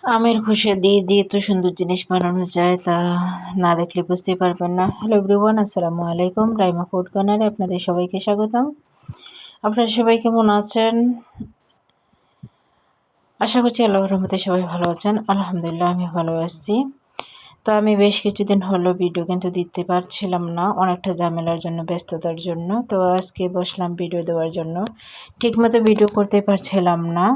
আমের খোসা দিয়ে যে এত সুন্দর জিনিস বানানো যায় তা না দেখলে বুঝতেই পারবেন না। হ্যালো এভরিওয়ান, আসসালামু আলাইকুম। রাইমা ফুড কর্নারে আপনাদের সবাইকে স্বাগতম। আপনারা সবাই কেমন আছেন? আশা করছি আল্লাহর রহমতে সবাই ভালো আছেন। আলহামদুলিল্লাহ আমি ভালো আছি। তো আমি বেশ কিছুদিন হলো ভিডিও কিন্তু দিতে পারছিলাম না, অনেকটা ঝামেলার জন্য, ব্যস্ততার জন্য। তো আজকে বসলাম ভিডিও দেওয়ার জন্য। ঠিকমতো ভিডিও করতে পারছিলাম না।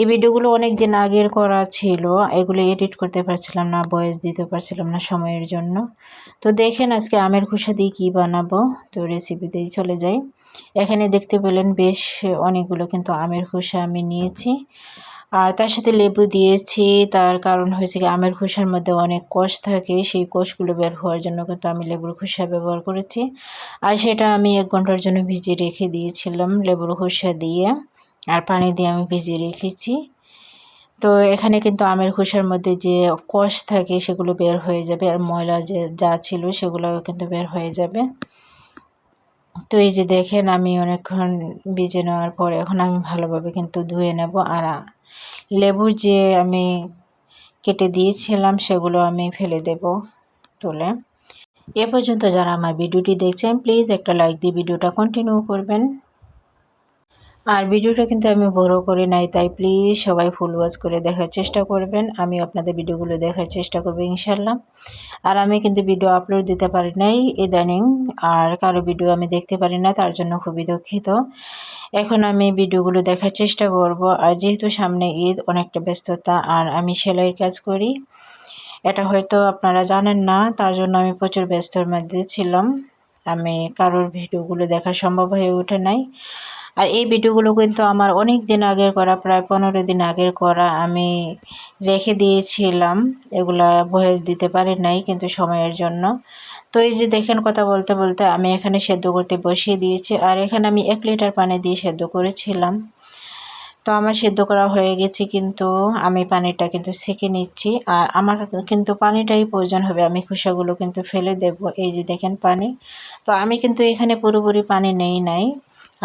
এই ভিডিওগুলো অনেক দিন আগের করা ছিল, এগুলো এডিট করতে পারছিলাম না, ভয়েস দিতে পারছিলাম না সময়ের জন্য। তো দেখেন আজকে আমের খোসা দিয়ে কী বানাবো। তো রেসিপিতেই চলে যাই। এখানে দেখতে পেলেন বেশ অনেকগুলো কিন্তু আমের খোসা আমি নিয়েছি, আর তার সাথে লেবু দিয়েছি। তার কারণ হয়েছে কি, আমের খোসার মধ্যে অনেক কষ থাকে, সেই কষগুলো বের হওয়ার জন্য কিন্তু আমি লেবুর খোসা ব্যবহার করেছি। আর সেটা আমি 1 ঘন্টার জন্য ভিজিয়ে রেখে দিয়েছিলাম লেবুর খোসা দিয়ে, আর পানি দিয়ে আমি ভিজিয়ে রেখেছি। তো এখানে কিন্তু আমের খোসার মধ্যে যে কষ থাকে সেগুলো বের হয়ে যাবে, আর ময়লা যা ছিল সেগুলো কিন্তু বের হয়ে যাবে। তো এই যে দেখেন আমি অনেকক্ষণ ভিজে নেওয়ার পর এখন আমি ভালোভাবে কিন্তু ধুয়ে নেব। আর লেবুর যে আমি কেটে দিয়েছিলাম সেগুলো আমি ফেলে দেব তুলে। এ পর্যন্ত যারা আমার ভিডিওটি দেখছেন প্লিজ একটা লাইক দিয়ে ভিডিওটা কন্টিনিউ করবেন। আর ভিডিওটা কিন্তু আমি বড় করে নাই, তাই প্লিজ সবাই ফুল ওয়াচ করে দেখার চেষ্টা করবেন। আমি আপনাদের ভিডিওগুলো দেখার চেষ্টা করবো ইনশাল্লাহ। আর আমি কিন্তু ভিডিও আপলোড দিতে পারি নাই ইদানিং, আর কারো ভিডিও আমি দেখতে পারি না, তার জন্য খুবই দুঃখিত। এখন আমি ভিডিওগুলো দেখার চেষ্টা করব। আর যেহেতু সামনে ঈদ, অনেকটা ব্যস্ততা, আর আমি সেলাইয়ের কাজ করি, এটা হয়তো আপনারা জানেন না, তার জন্য আমি প্রচুর ব্যস্তর মধ্যে ছিলাম। আমি কারোর ভিডিওগুলো দেখা সম্ভব হয়ে ওঠে নাই। আর এই ভিডিওগুলো কিন্তু আমার অনেক দিন আগের করা, প্রায় 15 দিন আগের করা, আমি রেখে দিয়েছিলাম। এগুলা ভয়েস দিতে পারি নাই কিন্তু সময়ের জন্য। তো এই যে দেখেন কথা বলতে বলতে আমি এখানে সেদ্ধ করতে বসিয়ে দিয়েছি, আর এখানে আমি 1 লিটার পানি দিয়ে সেদ্ধ করেছিলাম। তো আমার সেদ্ধ করা হয়ে গেছে, কিন্তু আমি পানিটা কিন্তু ছেঁকে নিচ্ছি। আর আমার কিন্তু পানিটাই প্রয়োজন হবে, আমি খোসাগুলো কিন্তু ফেলে দেব। এই যে দেখেন পানি, তো আমি কিন্তু এখানে পুরোপুরি পানি নেই নাই,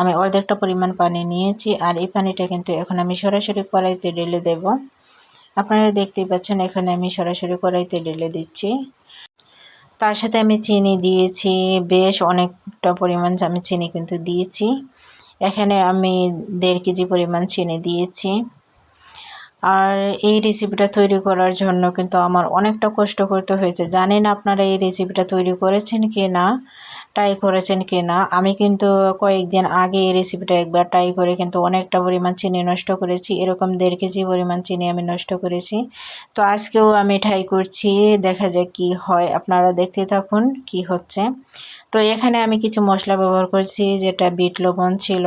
আমি অর্ধেকটা পরিমাণ পানি নিয়েছি। আর এই পানিটা কিন্তু এখন আমি সরাসরি কড়াইতে ঢেলে দেব। আপনারা দেখতেই পাচ্ছেন এখানে আমি সরাসরি কড়াইতে ঢেলে দিচ্ছি। তার সাথে আমি চিনি দিয়েছি, বেশ অনেকটা পরিমাণ আমি চিনি কিন্তু দিয়েছি। এখানে আমি 1.5 কেজি পরিমাণ চিনি দিয়েছি। আর এই রেসিপিটা তৈরি করার জন্য কিন্তু আমার অনেকটা কষ্ট করতে হয়েছে। জানি না আপনারা এই রেসিপিটা তৈরি করেছেন কি না, ট্রাই করেছেন কি না। আমি কিন্তু কয়েকদিন আগে এই রেসিপিটা একবার ট্রাই করে কিন্তু অনেকটা পরিমাণ চিনি নষ্ট করেছি, এরকম 1.5 কেজি পরিমাণ চিনি আমি নষ্ট করেছি। তো আজকেও আমি ট্রাই করছি, দেখা যাক কি হয়। আপনারা দেখতে থাকুন কি হচ্ছে। তো এখানে আমি কিছু মশলা ব্যবহার করছি, যেটা বিট লবণ ছিল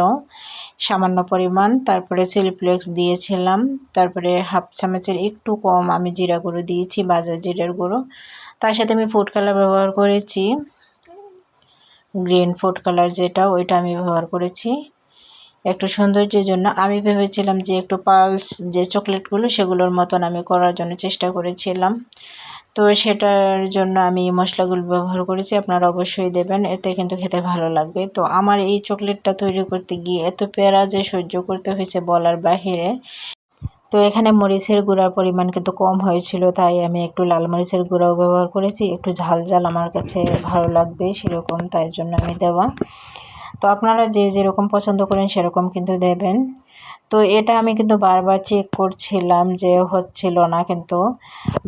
সামান্য পরিমাণ, তারপরে চিলি ফ্লেক্স দিয়েছিলাম, তারপরে 1/2 চামচের একটু কম আমি জিরা গুঁড়ো দিয়েছি, ভাজা জিরার গুঁড়ো। তার সাথে আমি ফুড কালার ব্যবহার করেছি, গ্রিন ফুড কালার যেটা, ওইটা আমি ব্যবহার করেছি একটু সৌন্দর্যের জন্য। আমি ভেবেছিলাম যে একটু পালস যে চকলেটগুলো সেগুলোর মতন আমি করার জন্য চেষ্টা করেছিলাম। তো সেটার জন্য আমি মশলাগুলো ব্যবহার করেছি, আপনারা অবশ্যই দেবেন, এতে কিন্তু খেতে ভালো লাগবে। তো আমার এই চকলেটটা তৈরি করতে গিয়ে এত প্যারা যে সহ্য করতে হয়েছে বলার বাহিরে। তো এখানে মরিচের গুঁড়ার পরিমাণ কিন্তু কম হয়েছিল, তাই আমি একটু লাল মরিচের গুঁড়াও ব্যবহার করেছি। একটু ঝাল ঝাল আমার কাছে ভালো লাগবে সেরকম, তাই জন্য আমি দেওয়া। তো আপনারা যে যেরকম পছন্দ করেন সেরকম কিন্তু দেবেন। তো এটা আমি কিন্তু বারবার চেক করছিলাম যে হচ্ছিল না, কিন্তু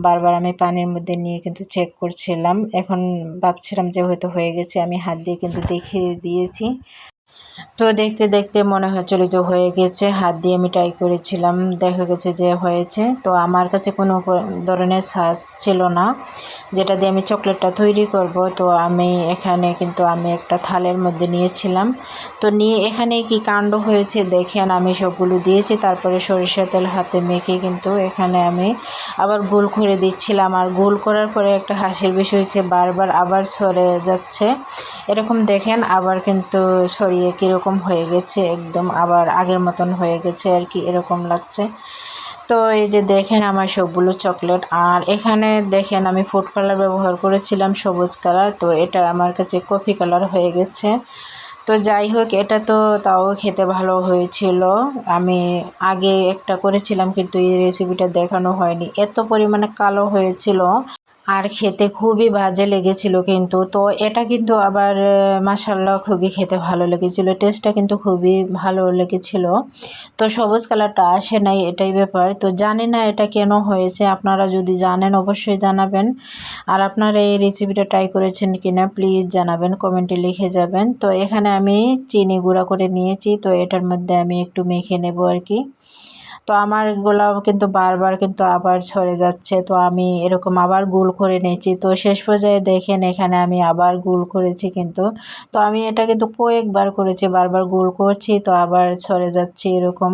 বারবার আমি পানির মধ্যে নিয়ে কিন্তু চেক করছিলাম। এখন ভাবছিলাম যে হয়তো হয়ে গেছে, আমি হাত দিয়ে কিন্তু দেখিয়ে দিয়েছি। তো দেখতে দেখতে মনে হচ্ছিল যে হয়ে গেছে, হাত দিয়ে আমি ট্রাই করেছিলাম, দেখা গেছে যে হয়েছে। তো আমার কাছে কোনো ধরনের সাজ ছিল না যেটা দিয়ে আমি চকলেটটা তৈরি করব। তো আমি এখানে কিন্তু আমি একটা থালের মধ্যে নিয়েছিলাম। তো নিয়ে এখানে কি কাণ্ড হয়েছে দেখেন, আমি সবগুলো দিয়েছি, তারপরে সরিষার তেল হাতে মেখে কিন্তু এখানে আমি আবার গোল করে দিচ্ছিলাম। আর গোল করার পরে একটা হাসির বিষয় হচ্ছে বারবার আবার সরে যাচ্ছে, এরকম দেখেন আবার কিন্তু সরিয়ে কীরকম হয়ে গেছে, একদম আবার আগের মতন হয়ে গেছে আর কি, এরকম লাগছে। তো এই যে দেখেন আমার সবগুলো চকলেট, আর এখানে দেখেন আমি ফুড কালার ব্যবহার করেছিলাম সবুজ কালার, তো এটা আমার কাছে কফি কালার হয়ে গেছে। তো যাই হোক, এটা তো তাও খেতে ভালো হয়েছিল। আমি আগে একটা করেছিলাম কিন্তু এই রেসিপিটা দেখানো হয়নি, এত পরিমাণে কালো হয়েছিল আর খেতে খুবই বাজে লেগেছিল কিন্তু। তো এটা কিন্তু আবার মাশাআল্লাহ খুবই খেতে ভালো লেগেছিল, টেস্টটা কিন্তু খুবই ভালো লেগেছিল। তো সবুজ কালারটা আসে নাই, এটাই ব্যাপার। তো জানি না এটা কেন হয়েছে, আপনারা যদি জানেন অবশ্যই জানাবেন। আর আপনারা এই রেসিপিটা ট্রাই করেছেন কিনা প্লিজ জানাবেন, কমেন্টে লিখে যাবেন। তো এখানে আমি চিনি গুঁড়া করে নিয়েছি, তো এটার মধ্যে আমি একটু মেখে নেব আর কি। তো আমার এগুলো কিন্তু বারবার কিন্তু আবার ছড়ে যাচ্ছে, তো আমি এরকম আবার গোল করে নিয়েছি। তো শেষ পর্যায়ে দেখেন এখানে আমি আবার গোল করেছি কিন্তু। তো আমি এটা কিন্তু কয়েকবার করেছি, বারবার গোল করছি তো আবার ছড়ে যাচ্ছে এরকম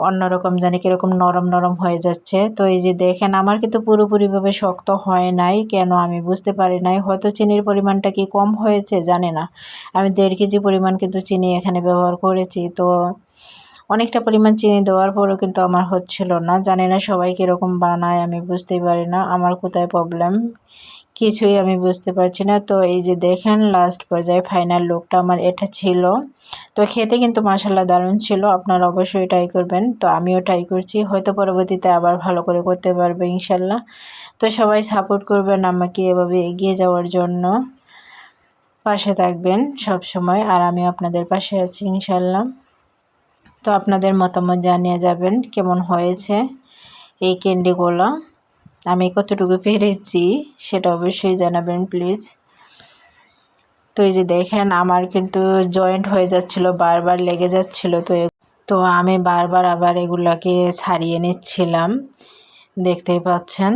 অন্যরকম, জানি কীরকম নরম নরম হয়ে যাচ্ছে। তো এই যে দেখেন আমার কিন্তু পুরোপুরিভাবে শক্ত হয় নাই, কেন আমি বুঝতে পারি নাই। হয়তো চিনির পরিমাণটা কি কম হয়েছে জানি না। আমি 1.5 কেজি পরিমাণ কিন্তু চিনি এখানে ব্যবহার করেছি। তো অনেকটা পরিমাণ চিনি দেওয়ার পরেও কিন্তু আমার হচ্ছিল না। জানি না সবাই কীরকম বানায়, আমি বুঝতেই পারি না আমার কোথায় প্রবলেম, কিছুই আমি বুঝতে পারছি না। তো এই যে দেখেন লাস্ট পর্যায়ে ফাইনাল লুকটা আমার এটা ছিল। তো খেতে কিন্তু মাশাআল্লাহ দারুণ ছিল, আপনারা অবশ্যই ট্রাই করবেন। তো আমিও ট্রাই করছি, হয়তো পরবর্তীতে আবার ভালো করে করতে পারবো ইনশাল্লাহ। তো সবাই সাপোর্ট করবেন আমাকে এভাবে এগিয়ে যাওয়ার জন্য, পাশে থাকবেন সব সময়, আর আমি আপনাদের পাশে আছি ইনশাল্লাহ। তো আপনাদের মতামত জানিয়ে যাবেন কেমন হয়েছে এই ক্যান্ডিগুলো, আমি কতটুকু পেরেছি সেটা অবশ্যই জানাবেন প্লিজ। তো এই যে দেখেন আমার কিন্তু জয়েন্ট হয়ে যাচ্ছিল, বারবার লেগে যাচ্ছিল। তো আমি বারবার আবার এগুলাকে ছাড়িয়ে নিচ্ছিলাম, দেখতেই পাচ্ছেন।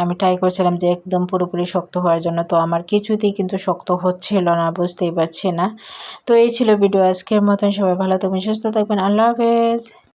আমি ট্রাই করছিলাম যে একদম পুরোপুরি শক্ত হওয়ার জন্য, তো আমার কিছুতেই কিন্তু শক্ত হচ্ছিল না, বুঝতেই পারছি না। তো এই ছিল ভিডিও আজকের মতন, সবাই ভালো থাকবেন, সুস্থ থাকবেন, আল্লাহ হাফেজ।